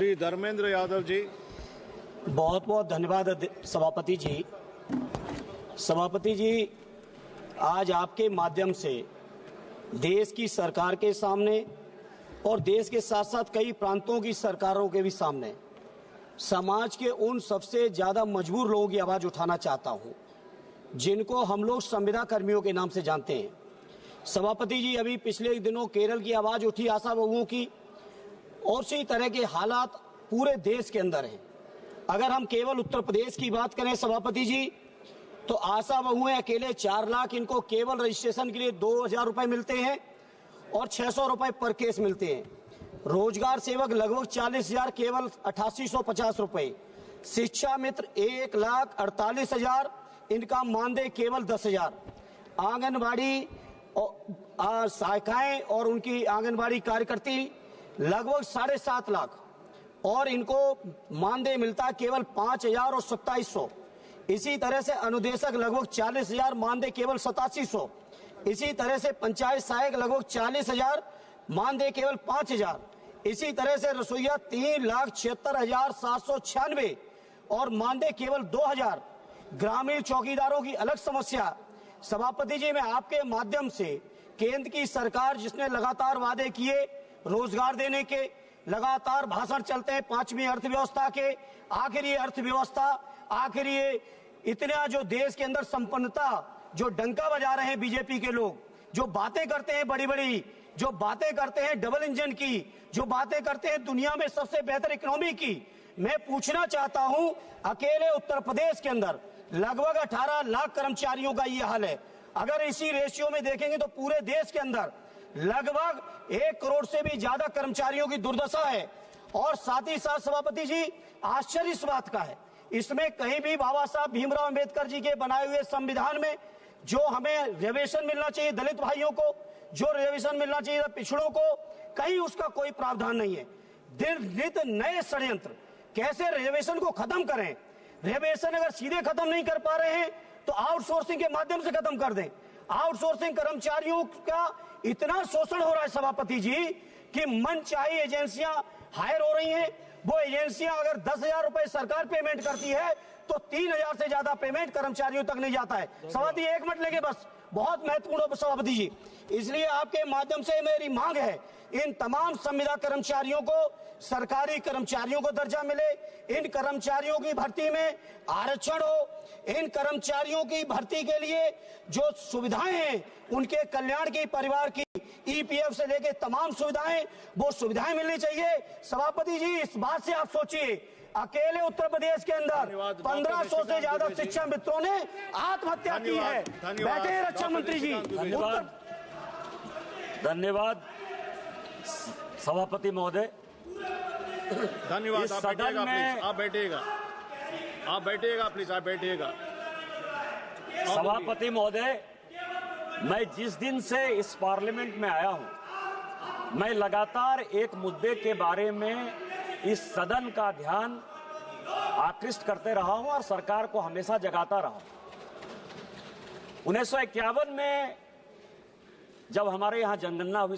श्री धर्मेंद्र यादव जी। बहुत बहुत धन्यवाद सभापति जी। सभापति जी, आज आपके माध्यम से देश की सरकार के सामने और देश के साथ साथ कई प्रांतों की सरकारों के भी सामने समाज के उन सबसे ज्यादा मजबूर लोगों की आवाज उठाना चाहता हूं, जिनको हम लोग संविदा कर्मियों के नाम से जानते हैं। सभापति जी, अभी पिछले दिनों केरल की आवाज उठी आशा बहुओं की, और इसी तरह के हालात पूरे देश के अंदर हैं। अगर हम केवल उत्तर प्रदेश की बात करें सभापति जी, तो आशा बहुएं अकेले 4 लाख, इनको केवल रजिस्ट्रेशन के लिए 2000 रुपए मिलते हैं और 600 रुपए पर केस मिलते हैं। रोजगार सेवक लगभग 40,000, केवल 8850 रुपए। शिक्षा मित्र 1,48,000, इनका मानदेय केवल 10,000। आंगनबाड़ी सहायिकाएं और उनकी आंगनबाड़ी कार्यकर्ती लगभग 7.5 लाख, और इनको मानदेय मिलता है केवल 5,000 और 2700। इसी तरह से अनुदेशक लगभग 40,000, मानदेय केवल 8700। इसी तरह से पंचायत सहायक लगभग 40,000, मानदेय केवल 5,000। इसी तरह से रसोईया 3,76,796 और मानदेय केवल 2,000। ग्रामीण चौकीदारों की अलग समस्या। सभापति जी, मैं आपके माध्यम से केंद्र की सरकार जिसने लगातार वादे किए रोजगार देने के, लगातार भाषण चलते हैं 5वीं अर्थव्यवस्था के, आखिर ये अर्थव्यवस्था, आखिर ये इतना जो देश के अंदर संपन्नता, जो डंका बजा रहे हैं बीजेपी के लोग, जो बातें करते हैं बड़ी बड़ी, जो बातें करते हैं डबल इंजन की, जो बातें करते हैं दुनिया में सबसे बेहतर इकोनॉमी की। मैं पूछना चाहता हूं, अकेले उत्तर प्रदेश के अंदर लगभग 18 लाख कर्मचारियों का ये हाल है। अगर इसी रेशियो में देखेंगे तो पूरे देश के अंदर लगभग 1 करोड़ से भी ज्यादा कर्मचारियों की दुर्दशा है। और साथ ही साथ सभापति जी, आश्चर्य इस बात का है, इसमें कहीं भी बाबा साहब भीमराव अंबेडकर जी के बनाए हुए संविधान में जो हमें रिजर्वेशन मिलना चाहिए दलित भाइयों को, जो रिजर्वेशन मिलना चाहिए पिछड़ों को, कहीं उसका कोई प्रावधान नहीं है। दिन नित नए षड्यंत्र, कैसे रिजर्वेशन को खत्म करें। रिजर्वेशन अगर सीधे खत्म नहीं कर पा रहे हैं तो आउटसोर्सिंग के माध्यम से खत्म कर दें। आउटसोर्सिंग कर्मचारियों का इतना शोषण हो रहा है सभापति जी कि मनचाही एजेंसियां हायर हो रही हैं। वो एजेंसियां अगर 10,000 रुपए सरकार पेमेंट करती है तो 3,000 से ज्यादा पेमेंट कर्मचारियों तक नहीं जाता है। सभापति 1 मिनट लेंगे बस, बहुत महत्वपूर्ण सभापति जी। इसलिए आपके माध्यम से मेरी मांग है, इन तमाम संविदा कर्मचारियों को सरकारी कर्मचारियों को दर्जा मिले, इन कर्मचारियों की भर्ती में आरक्षण हो, इन कर्मचारियों की भर्ती के लिए जो सुविधाएं हैं, उनके कल्याण की, परिवार की, ईपीएफ से लेके तमाम सुविधाएं, वो सुविधाएं मिलनी चाहिए। सभापति जी, इस बात से आप सोचिए, अकेले उत्तर प्रदेश के अंदर 1500 से ज्यादा शिक्षा मित्रों ने आत्महत्या की है। बैठे रक्षा मंत्री जी। धन्यवाद सभापति महोदय। धन्यवाद। आप बैठिएगा प्लीज, आप बैठिएगा, आप बैठिएगा प्लीज, आप बैठिएगा। सभापति महोदय, मैं जिस दिन से इस पार्लियामेंट में आया हूं, मैं लगातार एक मुद्दे के बारे में इस सदन का ध्यान आकृष्ट करते रहा हूं और सरकार को हमेशा जगाता रहा हूं। 1951 में जब हमारे यहां जनगणना हुई